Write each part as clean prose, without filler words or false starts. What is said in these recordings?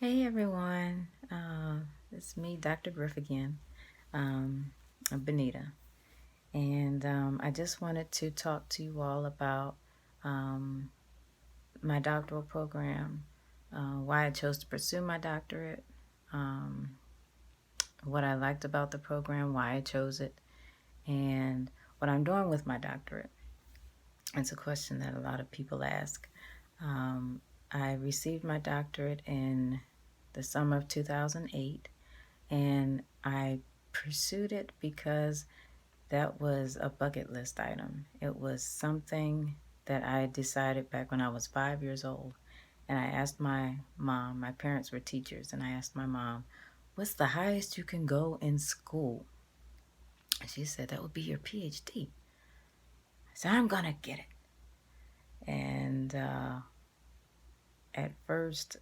Hey everyone, it's me, Dr. Griff again. I'm Benita, and I just wanted to talk to you all about um, my doctoral program, why I chose to pursue my doctorate, um, what I liked about the program, why I chose it, and what I'm doing with my doctorate. It's a question that a lot of people ask. Um, I received my doctorate in the summer of 2008. And I pursued it because that was a bucket list item. It was something that I decided back when I was 5 years old. And I asked my mom, my parents were teachers, and I asked my mom, what's the highest you can go in school? And she said, that would be your PhD. I said, I'm going to get it. And at first,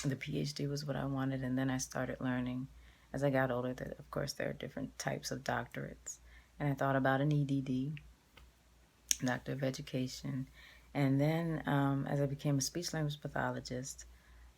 the PhD was what I wanted, and then I started learning as I got older that, of course, there are different types of doctorates. And I thought about an EDD, Doctor of Education. And then as I became a speech language pathologist,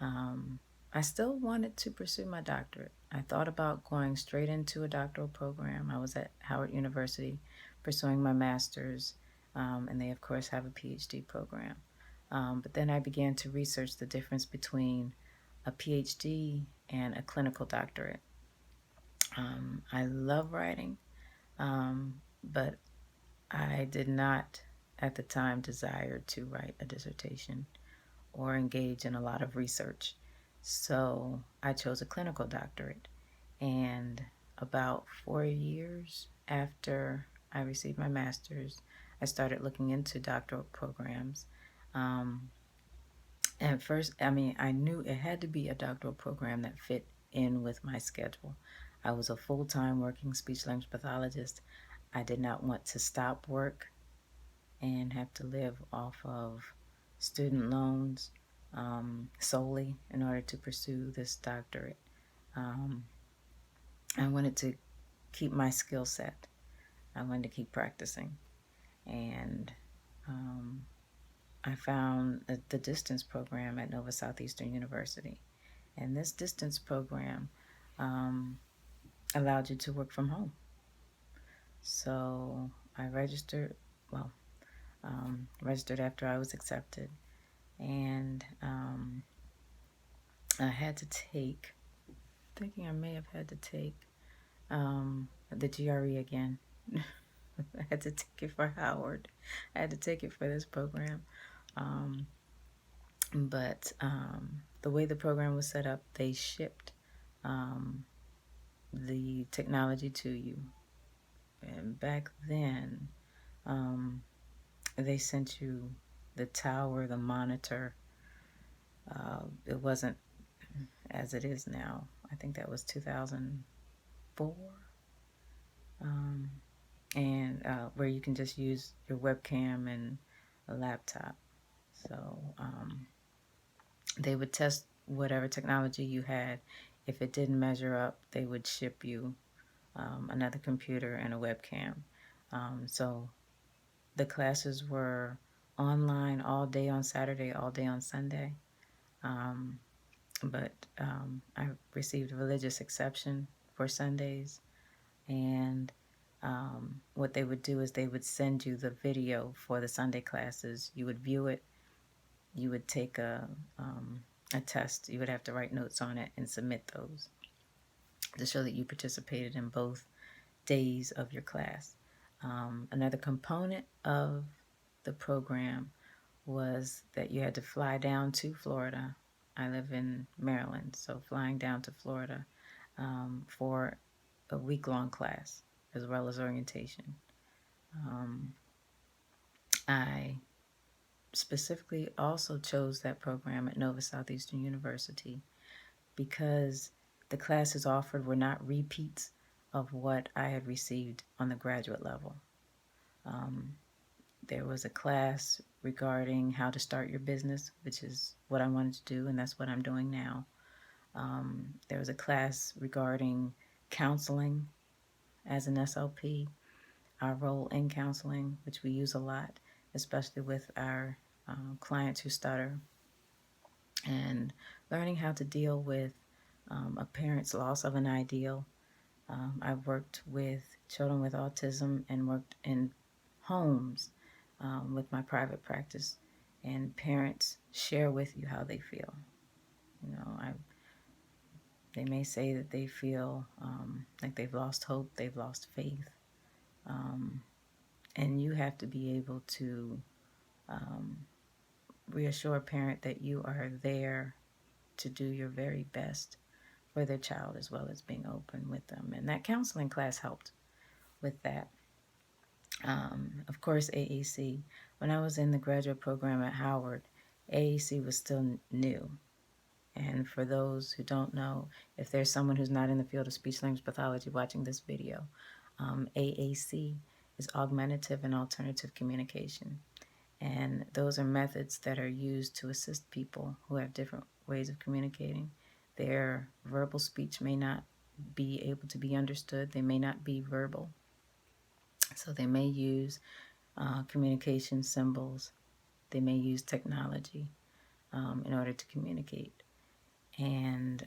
I still wanted to pursue my doctorate. I thought about going straight into a doctoral program. I was at Howard University pursuing my master's, and they, of course, have a PhD program. But then I began to research the difference between a PhD and a clinical doctorate. I love writing, but I did not at the time desire to write a dissertation or engage in a lot of research. So I chose a clinical doctorate. And about 4 years after I received my master's, I started looking into doctoral programs. At first, I knew it had to be a doctoral program that fit in with my schedule. I was a full-time working speech language pathologist. I did not want to stop work and have to live off of student loans solely in order to pursue this doctorate. Um, I wanted to keep my skill set. I wanted to keep practicing. And I found the distance program at Nova Southeastern University. And this distance program allowed you to work from home. So I registered, well, registered after I was accepted. And I had to take, thinking I may have had to take the GRE again. I had to take it for Howard. I had to take it for this program. But the way the program was set up, they shipped the technology to you. And back then, they sent you the tower, the monitor. It wasn't as it is now. I think that was 2004. And where you can just use your webcam and a laptop. So they would test whatever technology you had. If it didn't measure up, they would ship you another computer and a webcam. So the classes were online all day on Saturday, all day on Sunday. But I received a religious exception for Sundays. And what they would do is they would send you the video for the Sunday classes. You would view it. You would take a test. You would have to write notes on it and submit those to show that you participated in both days of your class. Another component of the program was that you had to fly down to Florida. I live in Maryland, so flying down to Florida for a week-long class as well as orientation. I specifically also chose that program at Nova Southeastern University because the classes offered were not repeats of what I had received on the graduate level. There was a class regarding how to start your business, which is what I wanted to do, and that's what I'm doing now. There was a class regarding counseling as an SLP, our role in counseling, which we use a lot, especially with our clients who stutter. and learning how to deal with a parent's loss of an ideal. I've worked with children with autism and worked in homes with my private practice, and parents share with you how they feel. They may say that they feel like they've lost hope, they've lost faith, and you have to be able to reassure a parent that you are there to do your very best for their child, as well as being open with them. And that counseling class helped with that. Of course, AAC. When I was in the graduate program at Howard, AAC was still new. And for those who don't know, if there's someone who's not in the field of speech-language pathology watching this video, AAC is augmentative and alternative communication. And those are methods that are used to assist people who have different ways of communicating. Their verbal speech may not be able to be understood. They may not be verbal. So they may use communication symbols. They may use technology in order to communicate. And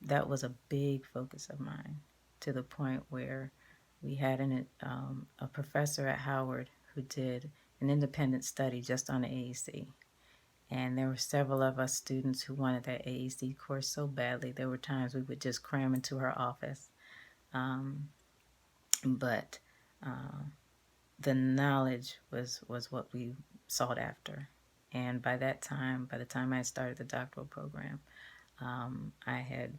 that was a big focus of mine, to the point where we had a professor at Howard who did an independent study just on the AAC. And there were several of us students who wanted that AAC course so badly. There were times we would just cram into her office. But the knowledge was what we sought after. And by the time I started the doctoral program, I had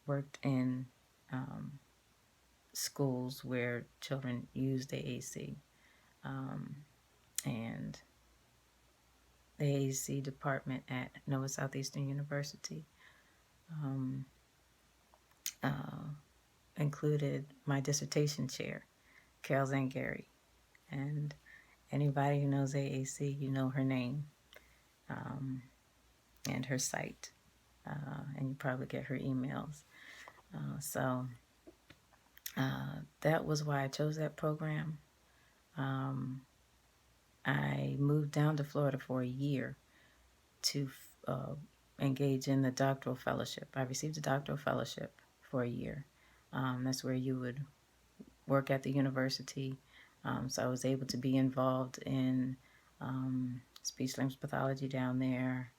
worked in schools where children used AAC. And the AAC department at Nova Southeastern University included my dissertation chair, Carol Zangari. And anybody who knows AAC, you know her name and her site. And you probably get her emails. So that was why I chose that program. I moved down to Florida for a year to engage in the doctoral fellowship. I received a doctoral fellowship for a year. That's where you would work at the university. So I was able to be involved in speech-language pathology down there,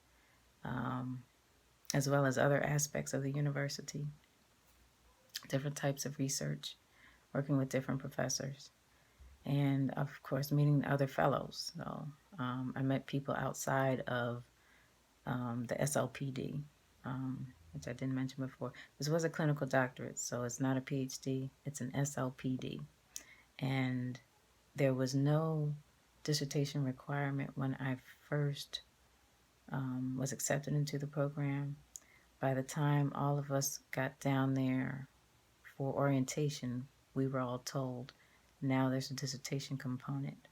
as well as other aspects of the university, different types of research, working with different professors, and of course meeting other fellows. So I met people outside of the SLPD, which I didn't mention before. This was a clinical doctorate, so it's not a PhD, it's an SLPD. And there was no dissertation requirement when I first was accepted into the program. By the time all of us got down there for orientation, we were all told, now there's a dissertation component.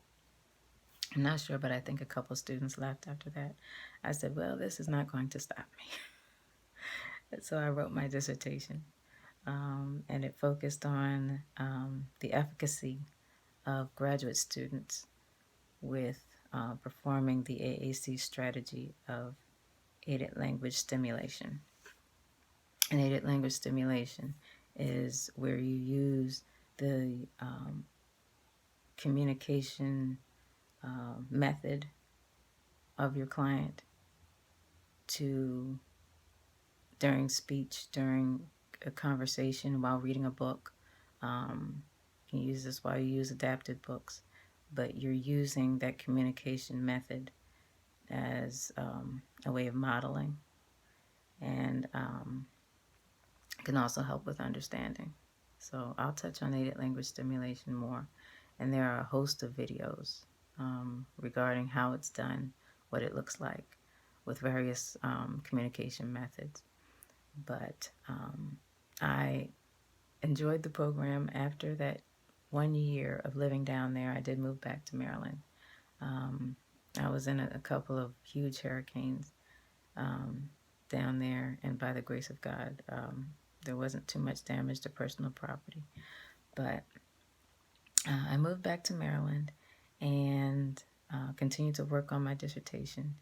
I'm not sure, but I think a couple students left after that. I said, well, this is not going to stop me. So I wrote my dissertation, and it focused on the efficacy of graduate students with performing the AAC strategy of aided language stimulation. And aided language stimulation is where you use the communication method of your client to, during speech, during a conversation, while reading a book. You can use this while you use adapted books, but you're using that communication method as a way of modeling, and can also help with understanding. So I'll touch on aided language stimulation more, and there are a host of videos regarding how it's done, what it looks like, with various communication methods. But I enjoyed the program. After that 1 year of living down there, I did move back to Maryland. I was in a couple of huge hurricanes down there, and by the grace of God, there wasn't too much damage to personal property. But I moved back to Maryland and continued to work on my dissertation.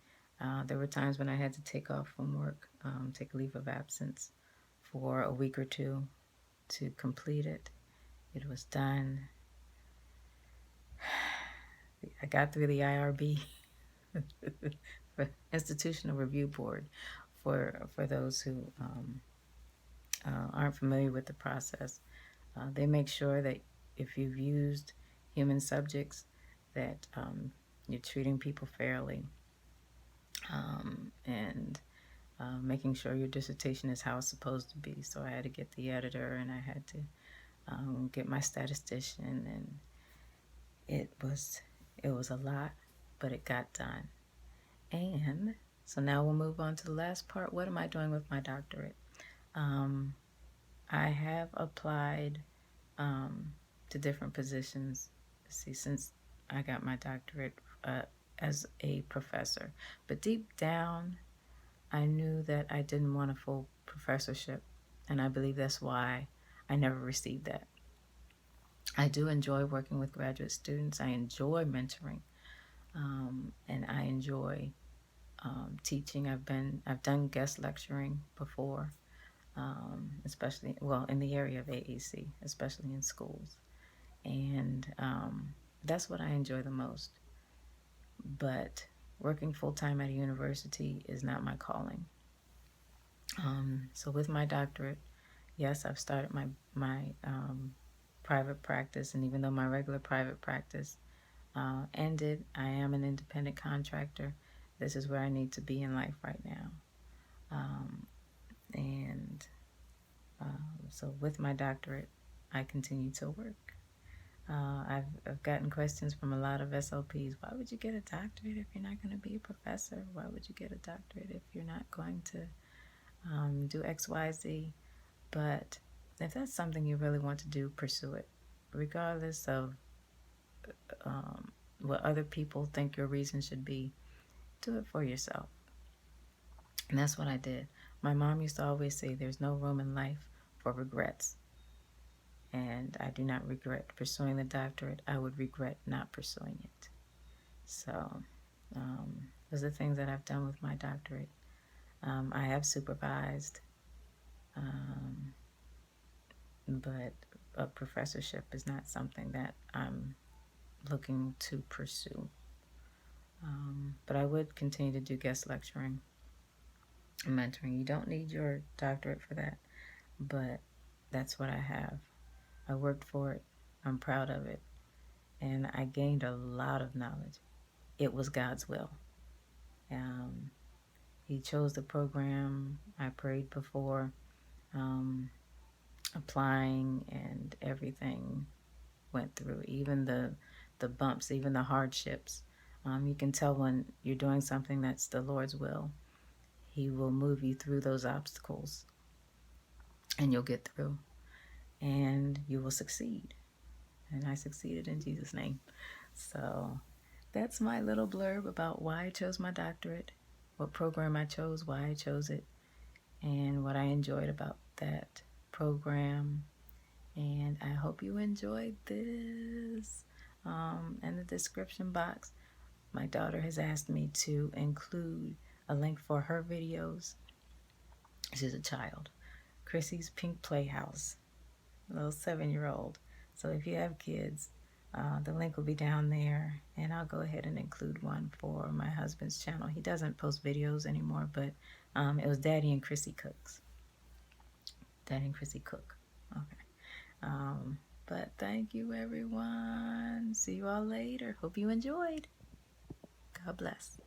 There were times when I had to take off from work, take a leave of absence for a week or two to complete it. It was done. I got through the IRB, Institutional Review Board, for those who aren't familiar with the process. They make sure that if you've used human subjects, that you're treating people fairly, and making sure your dissertation is how it's supposed to be. So I had to get the editor, and I had to get my statistician, and it was a lot, but it got done. And so now we'll move on to the last part. What am I doing with my doctorate? I have applied to different positions, since I got my doctorate, as a professor. But deep down, I knew that I didn't want a full professorship, and I believe that's why I never received that. I do enjoy working with graduate students. I enjoy mentoring, and I enjoy teaching. I've done guest lecturing before, especially in the area of AAC, especially in schools, and that's what I enjoy the most. But working full-time at a university is not my calling. So with my doctorate, yes, I've started my private practice, and even though my regular private practice ended, I am an independent contractor. This is where I need to be in life right now. And so with my doctorate, I continue to work. I've gotten questions from a lot of SLPs. Why would you get a doctorate if you're not going to be a professor? Why would you get a doctorate if you're not going to do X, Y, Z? But if that's something you really want to do, pursue it, regardless of what other people think your reason should be. Do it for yourself. And that's what I did. My mom used to always say, there's no room in life for regrets. And I do not regret pursuing the doctorate. I would regret not pursuing it. So those are the things that I've done with my doctorate. I have supervised, but a professorship is not something that I'm looking to pursue. But I would continue to do guest lecturing and mentoring. You don't need your doctorate for that, but that's what I have. I worked for it. I'm proud of it. And I gained a lot of knowledge. It was God's will. He chose the program. I prayed before applying, and everything went through. Even the bumps, even the hardships. You can tell when you're doing something that's the Lord's will. He will move you through those obstacles, and you'll get through, and you will succeed. And I succeeded in Jesus' name. So that's my little blurb about why I chose my doctorate, what program I chose, why I chose it, and what I enjoyed about that program. And I hope you enjoyed this. In the description box, my daughter has asked me to include a link for her videos. She's a child. Chrissy's Pink Playhouse, a little 7-year-old. So if you have kids, the link will be down there, and I'll go ahead and include one for my husband's channel. He doesn't post videos anymore, but it was Daddy and Chrissy Cooks. Daddy and Chrissy Cook. Okay. But thank you, everyone. See you all later. Hope you enjoyed. God bless.